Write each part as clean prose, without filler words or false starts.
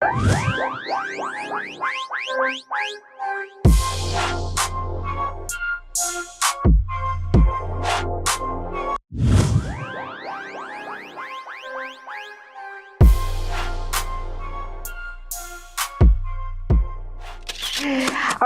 All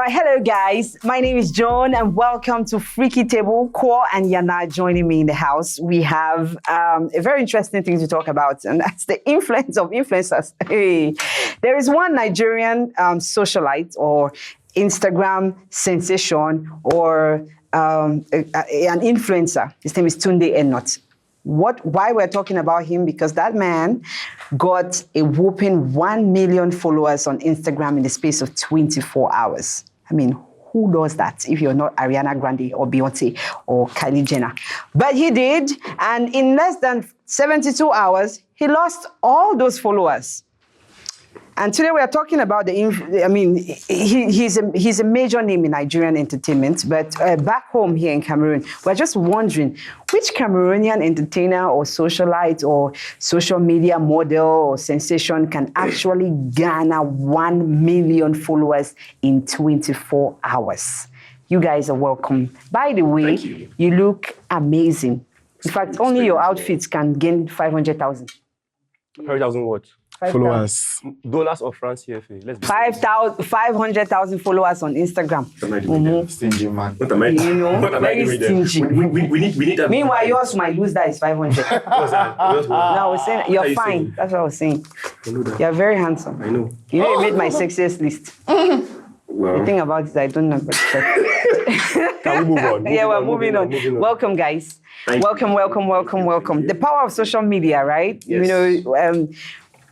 right, hello guys. My name is Joan and welcome to Freaky Table. Kwa and Yana joining me in the house. We have a very interesting thing to talk about, and that's the influence of influencers. Hey. There is one Nigerian socialite or Instagram sensation or an influencer. His name is Tunde Enot. Why we're talking about him? Because that man got a whopping 1 million followers on Instagram in the space of 24 hours. I mean, who does that if you're not Ariana Grande or Beyonce or Kylie Jenner? But he did, and in less than 72 hours, he lost all those followers. And today we are talking about he's a major name in Nigerian entertainment, but back home here in Cameroon, we're just wondering which Cameroonian entertainer or socialite or social media model or sensation can actually garner 1 million followers in 24 hours. You guys are welcome. By the way, you look amazing. In fact, only your outfits can gain 500,000. 500,000 what? Followers. Dollars or France CFA? Let's be 500,000 followers on Instagram. Stingy man. What am I You know, what am I very doing stingy. We need that. Meanwhile, yours might lose that is 500. No, I was saying you're you fine. saying? That's what I was saying. I know that. You're very handsome. I know. You know, you made my sexiest list. Well, The thing about it, I don't know. But can we move on? yeah, we're moving on. Welcome, guys. Welcome. The power of social media, right? Yes. You know,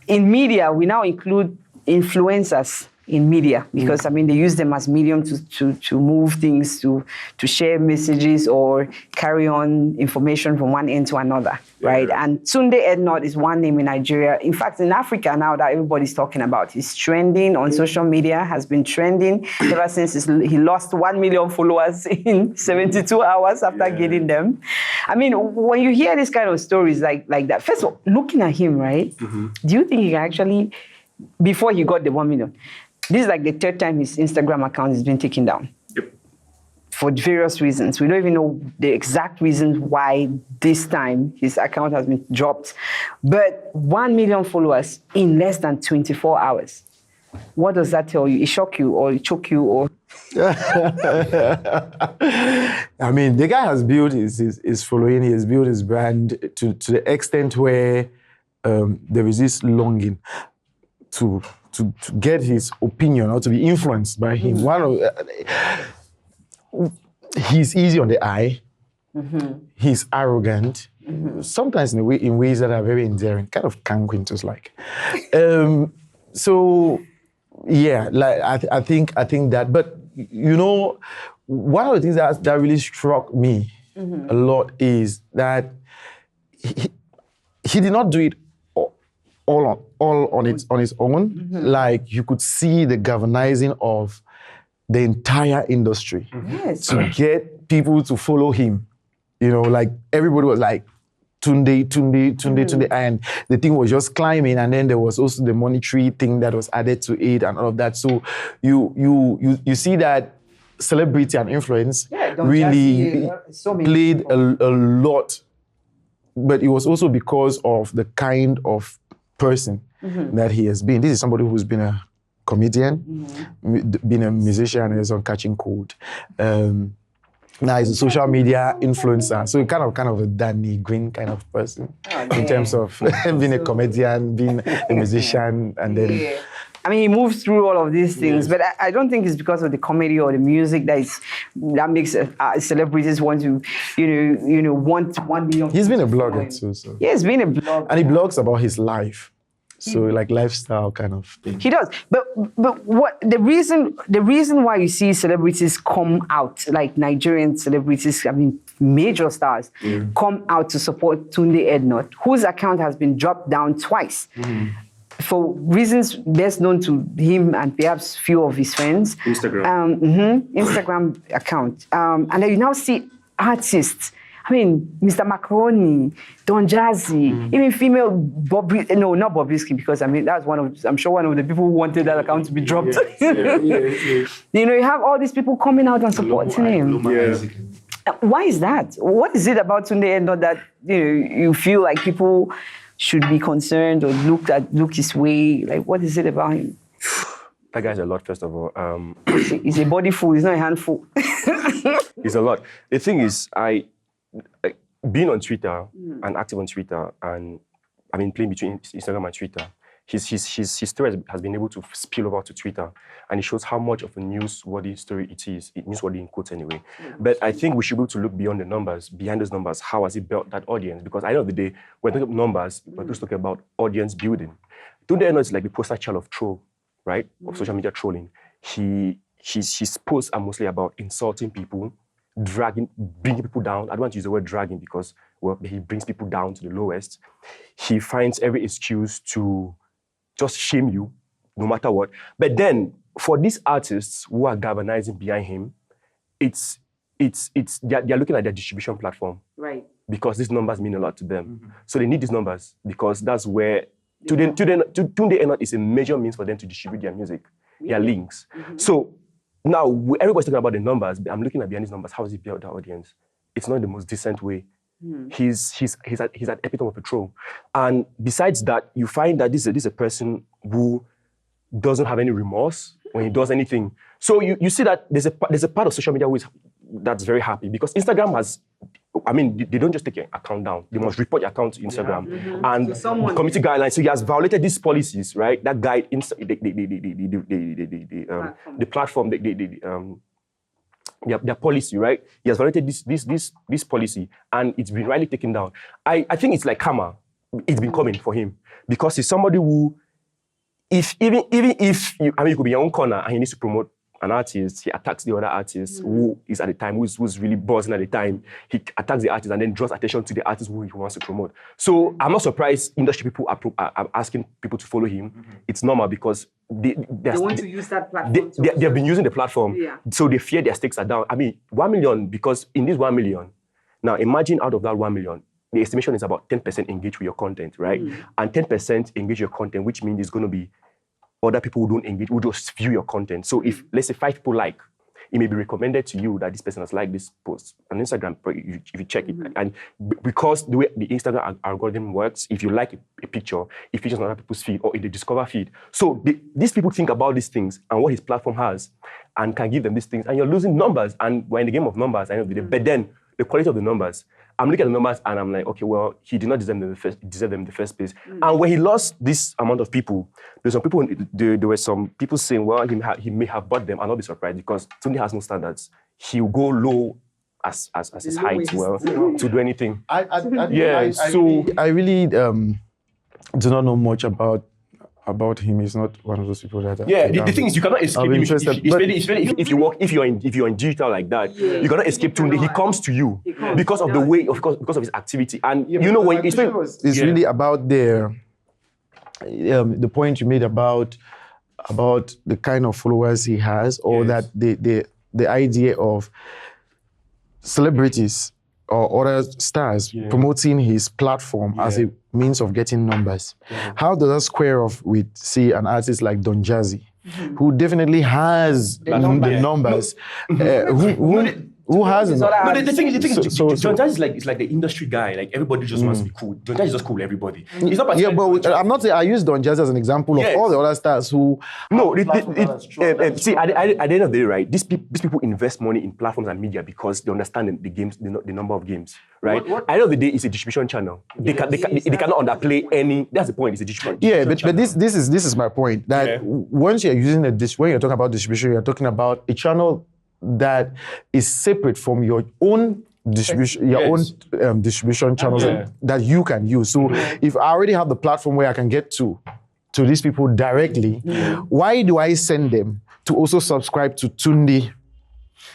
in media, we now include influencers in media because, I mean, they use them as medium to move things, to share messages or carry on information from one end to another, right? And Tunde Enot is one name in Nigeria. In fact, in Africa now that everybody's talking about, he's trending on social media, has been trending ever since he lost 1 million followers in 72 hours after getting them. I mean, when you hear this kind of stories like that, first of all, looking at him, right? Do you think he can actually, before he got the 1 million, this is like the third time his Instagram account has been taken down. Yep. For various reasons. We don't even know the exact reasons why this time his account has been dropped. But 1 million followers in less than 24 hours. What does that tell you? It shock you or it choke you or? I mean, the guy has built his following, he has built his brand to the extent where there is this longing to get his opinion or to be influenced by him. He's easy on the eye. He's arrogant. Sometimes in ways that are very endearing, kind of Quintus like. So yeah, like I think that. But you know, one of the things that really struck me a lot is that he did not do it all on its own. Like you could see the galvanizing of the entire industry to get people to follow him. You know, like everybody was like Tunde, and the thing was just climbing. And then there was also the monetary thing that was added to it and all of that. So you see that celebrity and influence really played a lot. But it was also because of the kind of person that he has been. This is somebody who's been a comedian, been a musician, and is on Catching Cold. Now he's a social media influencer, so kind of a Danny Green kind of person in terms of being a comedian, being a musician, and then. I mean, he moves through all of these things, but I don't think it's because of the comedy or the music that makes celebrities want to, want 1 million. He's been a blogger too, so. Yeah, he's been a blogger, and he blogs about his life. So like lifestyle kind of thing. He does, but what the reason why you see celebrities come out, like Nigerian celebrities, I mean major stars, come out to support Tunde Enot, whose account has been dropped down twice. For reasons best known to him and perhaps few of his friends. Instagram. Instagram account. And then you now see artists. I I mean, Mr. Macaroni, Don Jazzy, even female not Bobrisky, because I mean, that's I'm sure one of the people who wanted that account to be dropped. You know, you have all these people coming out and supporting him. Why is that? What is it about Tunde Eno that you feel like people should be concerned or look his way? Like, what is it about him? That guy's a lot, first of all. He's a body full, he's not a handful. It's a lot. The thing is, being on Twitter and active on Twitter, and I mean, playing between Instagram and Twitter, his story has been able to spill over to Twitter, and it shows how much of a newsworthy story it is. Newsworthy in quotes anyway. But I think we should be able to look beyond the numbers, behind those numbers. How has he built that audience? Because at the end of the day, when talking about numbers, we're just talking about audience building. Tunde Eno is like the poster child of troll, right? Of social media trolling. His posts are mostly about insulting people, bringing people down. I don't want to use the word dragging because, well, he brings people down to the lowest. He finds every excuse to just shame you, no matter what. But then, for these artists who are galvanizing behind him, they're looking at their distribution platform. Right. Because these numbers mean a lot to them. So they need these numbers because that's where Tunde Eno is a major means for them to distribute their music, their links. So now everybody's talking about the numbers, but I'm looking at behind these numbers. How has he built the audience? It's not the most decent way. He's at epitome of a troll. And besides that, you find that this is a person who doesn't have any remorse when he does anything. So you see that there's a part of social media that's very happy because Instagram has, I mean, they don't just take your account down. They must report your account to Instagram and the committee guidelines. So he has violated these policies, right? That guide, the platform, their policy, right? He has violated this policy, and it's been rightly taken down. I think it's like karma. It's been coming for him because he's somebody who, even if you could be your own corner and he needs to promote an artist, he attacks the other artist who is at the time, who's really buzzing at the time. He attacks the artist and then draws attention to the artist who he wants to promote. So I'm not surprised industry people are asking people to follow him. It's normal because they want to use that platform. They've been using the platform, so they fear their stakes are down. I mean, 1 million, because in this 1 million, now imagine out of that 1 million, the estimation is about 10% engage with your content, right? And 10% engage your content, which means it's going to be other people who don't engage, who just view your content. So if, let's say, 5 people like, it may be recommended to you that this person has liked this post on Instagram, if you check it. And because the way the Instagram algorithm works, if you like a picture, it features on other people's feed or in the Discover feed. So these people think about these things and what his platform has and can give them these things. And you're losing numbers. And we're in the game of numbers, I know the day. But then the quality of the numbers, I'm looking at the numbers and I'm like, okay, well, he did not deserve them in the first place. And when he lost this amount of people, there were some people saying, well, he may have bought them. I'll not be surprised because Tunde has no standards. He will go low as his height, to do anything. I really do not know much about him. He's not one of those people that. The thing is, you cannot escape him. If you're in digital like that, you cannot escape Tunde. He comes to you because of the way, because of his activity. And you know when it's really about the point you made about the kind of followers he has, or that the idea of celebrities or other stars promoting his platform as a means of getting numbers. How does that square off with, say, an artist like Don Jazzy, who definitely has the numbers, who has the thing is, Don Jazzy is like the industry guy. Like everybody just wants to be cool. Don Jazzy is just cool. Everybody. He's not. But I'm not saying I use Don Jazzy as an example of all the other stars who. No, see, at the end of the day, right? These people invest money in platforms and media because they understand the games, the number of games, right? At the end of the day, it's a distribution channel. They cannot underplay any. That's the point. It's a distribution. Yeah, but this is my point. That once you're using when you're talking about distribution, you're talking about a channel that is separate from your own distribution, distribution channels that you can use. So if I already have the platform where I can get to these people directly, why do I send them to also subscribe to Tunde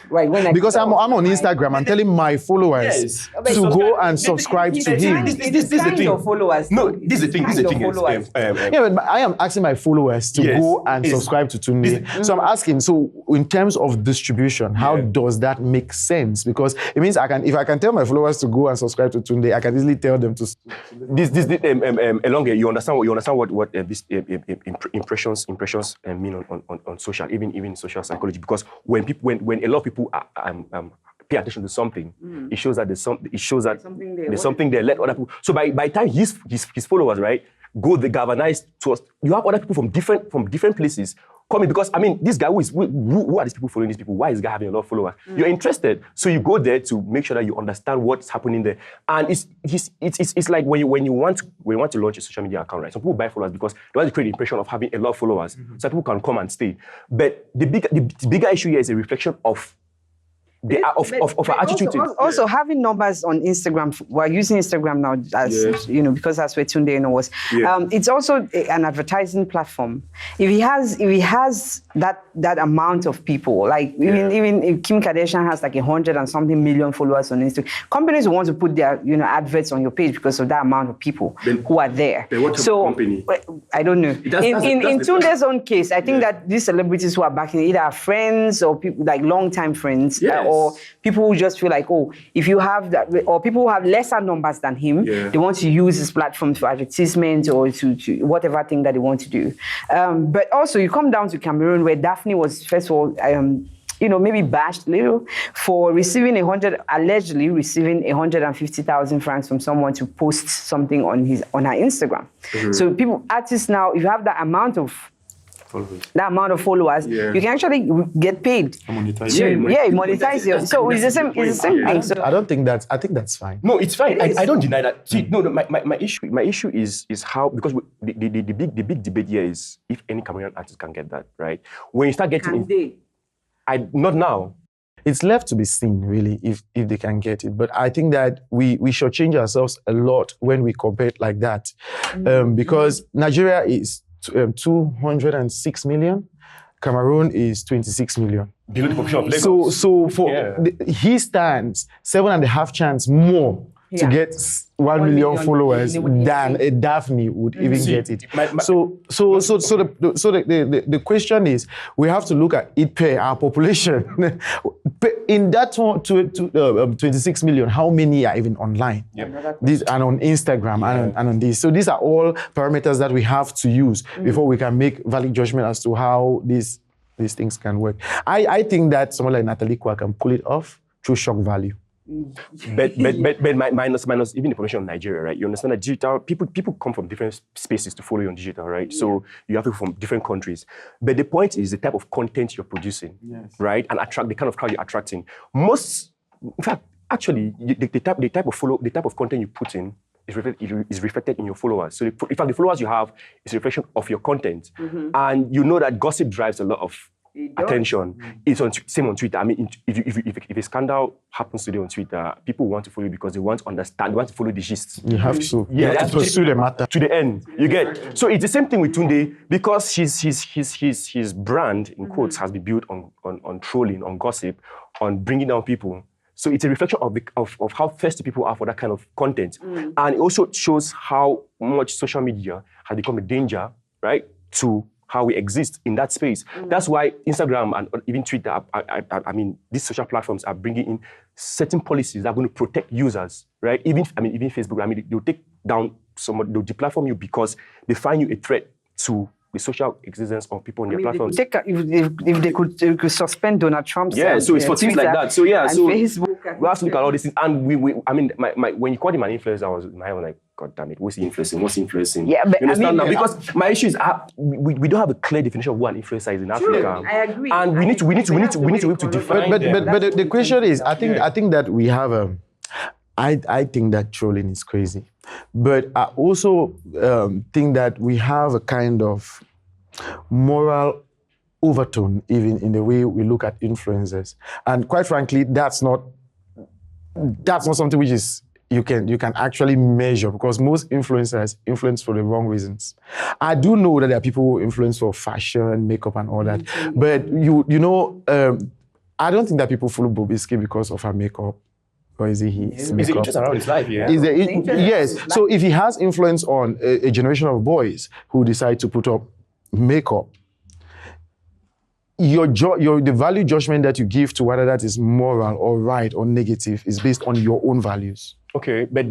Right, when because I'm on Instagram and telling my followers to go and subscribe to him. This is the thing. Your followers. No, this is the thing. This is the thing. Yeah, but I am asking my followers to go and subscribe to Tunde. So I'm asking, so in terms of distribution, how does that make sense? Because it means if I can tell my followers to go and subscribe to Tunde, I can easily tell them to. Elonge, you understand what this impressions mean on social, even social psychology. Because when a lot of people pay attention to something, it shows that there's something there. Let other people. So by the time his followers, right, go the galvanized towards, you have other people from different places coming, because I mean, this guy who are these people following these people? Why is this guy having a lot of followers? You're interested, so you go there to make sure that you understand what's happening there. And it's like when you want to launch a social media account, right? Some people buy followers because they want to create the impression of having a lot of followers, so people can come and stay. But the bigger issue here is a reflection of our attitude. Also, having numbers on Instagram, we're using Instagram now as because that's where Tunde was. It's also an advertising platform. If he has that amount of people, like even if Kim Kardashian has like 100 and something million followers on Instagram, companies want to put their adverts on your page because of that amount of people who are there. So company? I don't know. In Tunde's own case, I think that these celebrities who are backing either are friends or people like long-time friends. Or people who just feel like, if you have that, or people who have lesser numbers than him, they want to use his platform for advertisement or to whatever thing that they want to do. But also, you come down to Cameroon, where Daphne was, first of all, maybe bashed a little for allegedly receiving 150,000 francs from someone to post something on her Instagram. So artists now, if you have that amount of followers, you can actually get paid. Monetize you. So it's the same thing. So I think that's fine. No, it's fine. I don't deny that. See, no, my issue is how, because the big debate here is if any Cameroonian artist can get that, right? When you start getting not now. It's left to be seen, really, if they can get it. But I think that we should change ourselves a lot when we compare it like that. Because Nigeria is 206 million. Cameroon is 26 million. Below the population of Lagos. So he stands 7.5 chance more to get 1 million followers than a Daphne would even get it. So the question is, we have to look at it per our population. In that 26 million, how many are even online? These and on Instagram and on this. So these are all parameters that we have to use before we can make valid judgment as to how these things can work. I think that someone like Natalie Kwa can pull it off through shock value. But minus even the population of Nigeria, right? You understand that digital people come from different spaces to follow you on digital, right? So you have people from different countries. But the point is the type of content you're producing, right? And attract the kind of crowd you're attracting. In fact, actually, the type of content you put in is reflected in your followers. So in fact, the followers you have is a reflection of your content, and you know that gossip drives a lot of attention. It's same on Twitter. I mean, if a scandal happens today on Twitter, people want to follow you because they want to understand, they want to follow the gist. You have to. You have to pursue the matter to the end. You get. So it's the same thing with Tunde, because his brand in quotes has been built on trolling, on gossip, on bringing down people. So it's a reflection of how thirsty people are for that kind of content, and it also shows how much social media has become a danger, right, to how we exist in that space. That's why Instagram and even Twitter, I mean, these social platforms are bringing in certain policies that are going to protect users, right? Even Facebook, I mean, they'll take down they'll deplatform you because they find you a threat to the social existence of people on their platforms. If they could suspend Donald Trump. So it's for things like that. So Facebook, we have to look at all these things. And when you called him an influencer, I was like, God damn it, what's he influencing? Yeah, but you understand now? Because my issue is we don't have a clear definition of what an influencer is in Africa. I agree. And we need to define. But the question is, I think that we have I think that trolling is crazy. But I also think that we have a kind of moral overtone even in the way we look at influencers. And quite frankly, that's not something which is you can actually measure, because most influencers influence for the wrong reasons. I do know that there are people who influence for fashion, makeup, and all that. But I don't think that people follow Bobrisky because of her makeup. Or is it his makeup? Is it interest around his life, yeah? Yes. So if he has influence on a generation of boys who decide to put up makeup, the value judgment that you give to whether that is moral or right or negative is based on your own values. Okay, but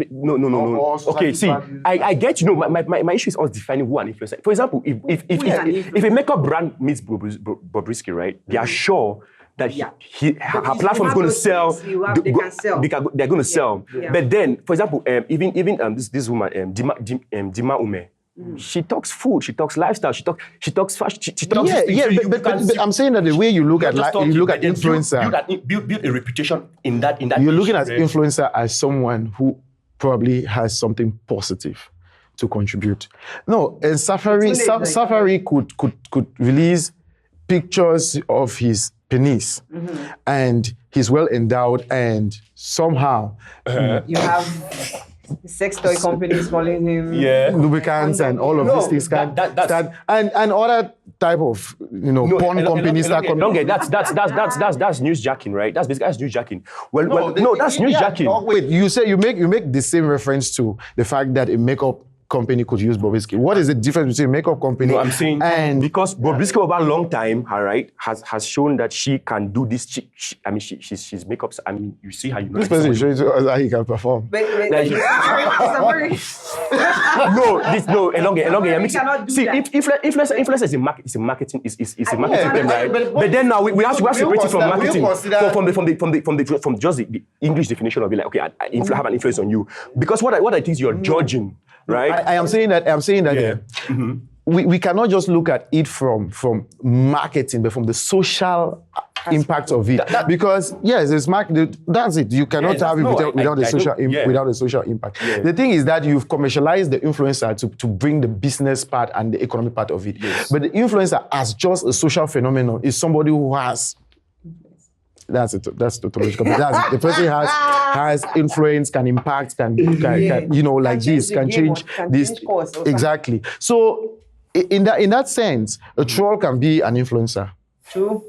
no. Okay, see, I get, my issue is us defining who an influencer. For example, if a makeup brand meets Bobrisky, right, they are sure that her platform is going to sell. They're going to sell. Yeah. But then, for example, even this woman, Dima Ume, she talks food, she talks lifestyle, she talks fashion, she talks. But I'm saying that the way you look at influencer, build a reputation in that. You're looking at influencer as someone who probably has something positive to contribute. No, and Safari could release pictures of his penis, and he's well endowed, and somehow you have sex toy companies calling him lubricants and all of these things and other type of porn companies start coming. Don't get that's newsjacking, right? That's newsjacking. Well, that's newsjacking. Wait, you say you make the same reference to the fact that a makeup company could use Bobrisky. What is the difference between a makeup company? No, I'm saying because Bobrisky over a long time, right, has shown that she can do this. She's makeups. I mean, you see how you know. This person is showing to us how he can perform. Elonge. See, influencer is a marketing term, right? But then now we have to separate it from marketing, from just the English definition of it. Like, okay, I have an influence on you because what I think you're judging. Right, I am saying that. We cannot just look at it from marketing, but from the social impact of it. Because yes, it's that's it. You cannot have it without the social impact. Yeah. The thing is that you've commercialized the influencer to bring the business part and the economic part of it. Yes. But the influencer as just a social phenomenon is somebody who has. That's tautological. The person has influence, can impact, can change this course exactly. So in that sense, a troll can be an influencer. True.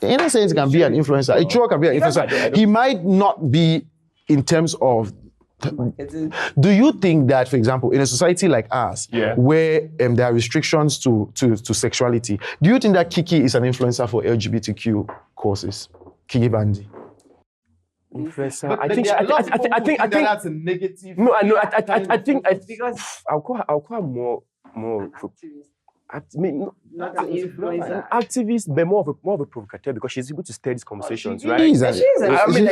In a sense, it can be an influencer. A troll can be an influencer. He might not be in terms of. Do you think that, for example, in a society like ours, where there are restrictions to sexuality, do you think that Kiki is an influencer for LGBTQ causes? Kiki Bandi. Influencer. I think that's a negative. No, I know. I think because I'll call more. Not an influencer. Activist, but more of a provocateur because she's able to steer these conversations, right?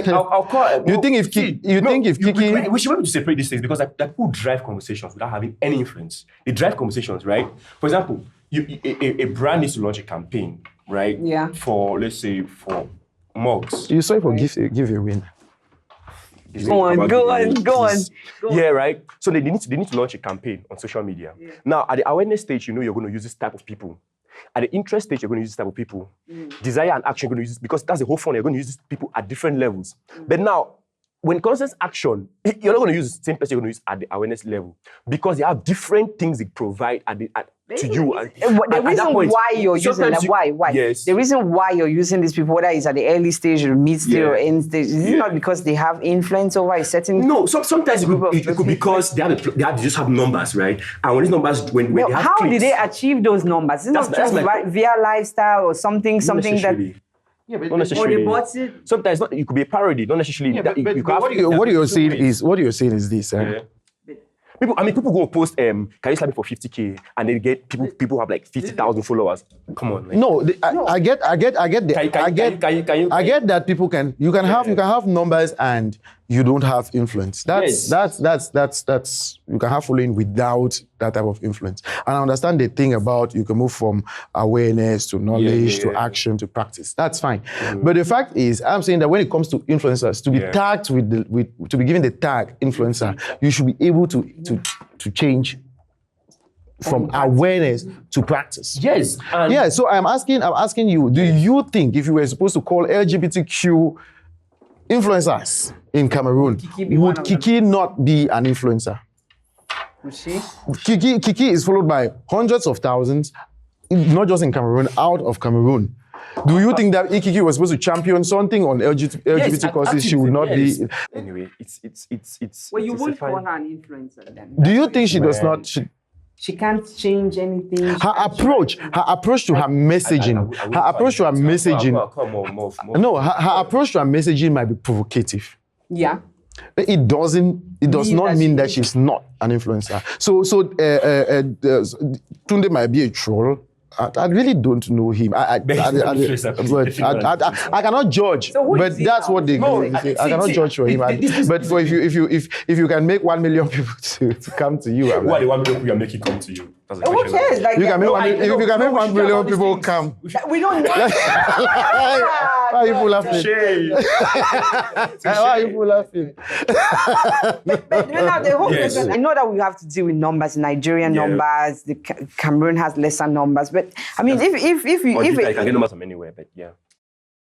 I'll call. You think if Kiki, we should be able to separate these things because people drive conversations without having any influence. They drive conversations, right? For example, a brand needs to launch a campaign, right? Yeah. For let's say for mugs. You sorry for give a win. Go on. Yeah, right. So they need to launch a campaign on social media. Yeah. Now, at the awareness stage, you're going to use this type of people. At the interest stage, you're going to use this type of people. Desire and action, you're going to use this because that's the whole fun. You're going to use these people at different levels. But now, when it concerns action, you're not going to use the same person you're going to use at the awareness level because they have different things they provide to you. The reason why you're using them, why? Yes. The reason why you're using these people, whether it's at the early stage or mid stage or end stage, is it not because they have influence over a certain? No, sometimes it could be because they just have numbers, right? And when these numbers, when they have how clicks, did they achieve those numbers? It's not just via lifestyle or something that. Yeah, but not necessarily. Sometimes it could be a parody, not necessarily. What you're saying is this. People go post, can you slap me for 50K? And they get people have like 50,000 followers. Come on. Like. I get that people you can have numbers and you don't have influence. That's you can have following without that type of influence. And I understand the thing about you can move from awareness to knowledge to action to practice. That's fine. But the fact is, I'm saying that when it comes to influencers, to be tagged to be given the tag influencer, you should be able to change from awareness to practice. Yes. So I'm asking you, do you think if you were supposed to call LGBTQ influencers in Cameroon, would Kiki not be an influencer? Kiki is followed by hundreds of thousands, not just in Cameroon, out of Cameroon. Do you think that Ikiki was supposed to champion something on LGBT causes? She would not be. Anyway, it's. Well, you it's won't fine. call her an influencer then. Do you think she does not? She can't change anything. Her approach to her messaging, her approach to her messaging. No, her approach to her messaging might be provocative. Yeah. It does not mean that she's not an influencer. So Tunde might be a troll. I really don't know him. I cannot judge. So but that's what they say. I cannot judge for him. But for if you can make 1 million people to come to you, who are the 1 million people you are making come to you? That's the Who question. cares? Like, you can make if you can make 1 million people come. We don't know. Why are you laughing? Shame. Why are you laughing? But now the whole question, I know that we have to deal with numbers, Nigerian numbers. The Cameroon has lesser numbers, but I mean, if you can get numbers from anywhere, but yeah.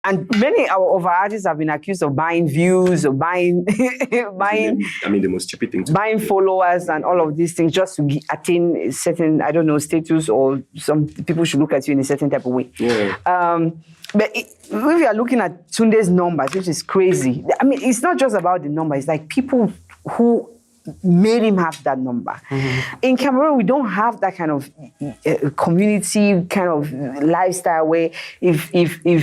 And many of our artists have been accused of buying views, or buying, I mean, the most stupid thing. Buying followers and all of these things just to attain a certain, I don't know, status, or some people should look at you in a certain type of way. Yeah. But if you are looking at Tunde's numbers, which is crazy, I mean, it's not just about the number. It's like people who made him have that number. Mm-hmm. In Cameroon, we don't have that kind of community kind of lifestyle where if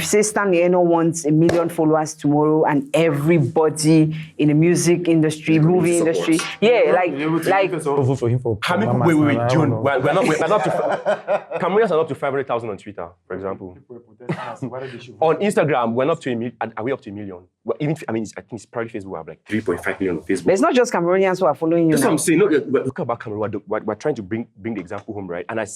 say Stanley Eno wants 1 million followers tomorrow and everybody in the music industry, movie industry, vote for him for how many people? Wait, June. We're not to Cameroonians are not to 500,000 on Twitter, for example. On Instagram, we're not to are we up to 1 million? Well, even I think it's probably Facebook. We have like 3.5 million on Facebook. But it's not just Cameroonians who are following you. That's now. what I'm saying. No, look about Cameroon. We're trying to bring the example home, right? And I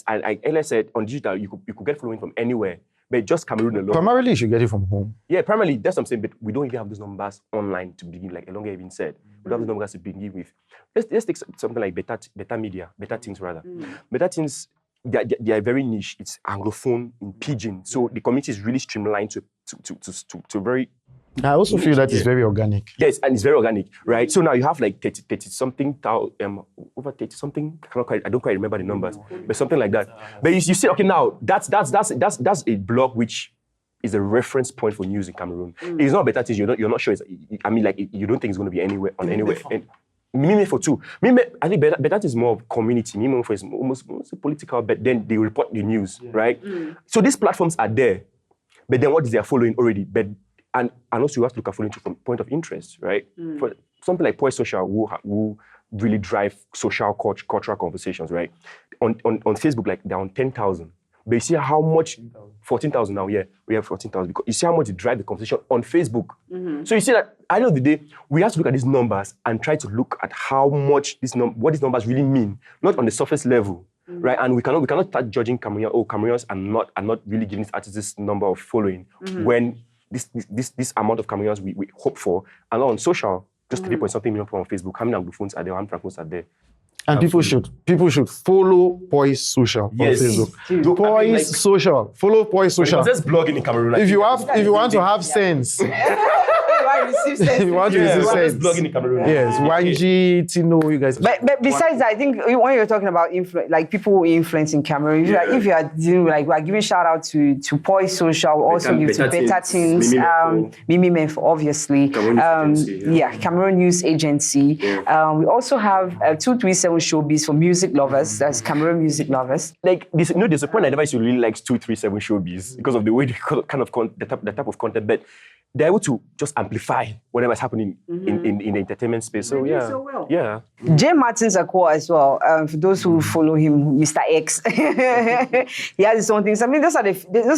earlier said on digital, you could get following from anywhere, but just Cameroon alone. Primarily, you should get it from home. Yeah, primarily that's what I'm saying. But we don't even have those numbers online to begin. Like Elonga even said, we don't have those numbers to begin with. Let's take something like better media, better things rather. Better things. They are very niche. It's Anglophone in Pidgin, so the community is really streamlined to very. I also feel that it's very organic. Yes, and it's very organic, right? So now you have like 30 something, over 30 something. I don't quite remember the numbers, but something like that. But you see, okay, now that's a blog which is a reference point for news in Cameroon. It's not better things. You're not sure. You don't think it's going to be anywhere. Mime for two. I think better is more of community. Mime for is almost political, but then they report the news, right? So these platforms are there, but then what is their following already? But and also you have to look at following from point of interest, right? For something like Poise Social, who really drive social cultural conversations, right? On Facebook, like they're on 10,000. But you see how much 14,000 now, we have 14,000 because you see how much it drive the conversation on Facebook. So you see that at the end of the day, we have to look at these numbers and try to look at how much what these numbers really mean, not on the surface level, right? And we cannot start judging Cameroonians are not really giving these artists this number of following when this amount of Cameroonians we hope for, and on social, just 3.something million people on Facebook. How many Anglophones are there? How many Francophones are there? And people should follow Poise Social on Facebook. Poise Social. Follow Poise Social. There's blogging in Cameroon. If you want to have sense. If you want to receive sense. Blogging in Cameroon. Yes, Wanji, Tino, you guys. But besides that, I think when you're talking about like people who influence in Cameroon, if you are doing like we're giving shout out to Poise Social, also give to Better Things, Mimi Mef, obviously, Cameroon News Agency. We also have 237 Showbiz for music lovers. That's Cameroon music lovers. Like this, there's a point I never used to really like 237 Showbiz because of the way they kind of the type of content, but they're able to just amplify whatever's happening in the entertainment space. So yeah. J. Martins Akwa as well. For those who follow him, Mr. X, he has his own things. I mean, those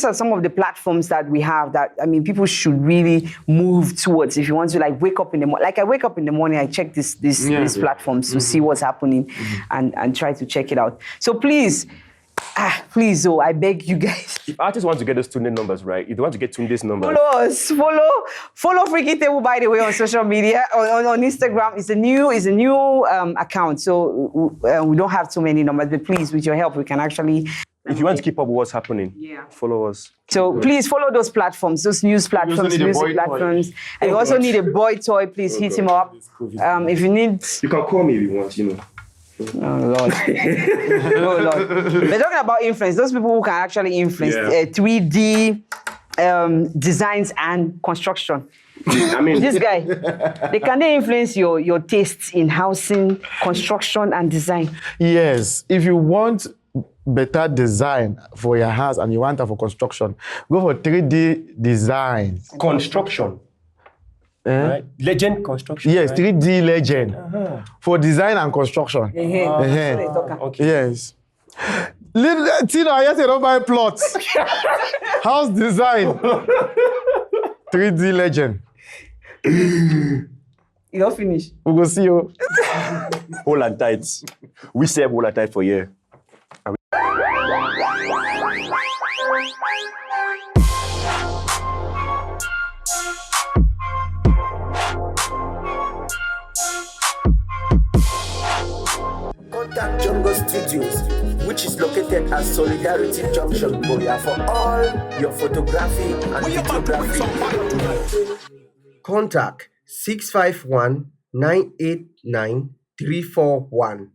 are some of the platforms that we have that people should really move towards. If you want to wake up in the morning, like I wake up in the morning, I check these platforms to see what's happening and try to check it out. So please, I beg you guys. If artists want to get those Tunde numbers right, if they want to get Tunde's numbers, follow us. Follow Freaky Table, by the way, on social media, on Instagram. It's a new account, so we don't have too many numbers. But please, with your help, we can actually. If you want to keep up with what's happening, follow us. So please follow those platforms, those news platforms, music platforms. And you also need a boy toy. Please hit him up. If you need, you can call me if you want. Oh Lord. Oh Lord. We're talking about influence. Those people who can actually influence 3D, designs and construction. I mean, This guy, can they influence your tastes in housing, construction, and design? Yes. If you want better design for your house and you want that for construction, go for 3D design. construction. Right? Legend construction. Yes, right? 3D legend for design and construction. Okay. Yes. Tino, I just don't buy plots. House design. 3D legend. You don't finish. We go see you. Hold and tight. We serve hold and tight for a year. Contact Jungle Studios, which is located at Solidarity Junction, Boya, for all your photography and videography. Contact 651 989 341.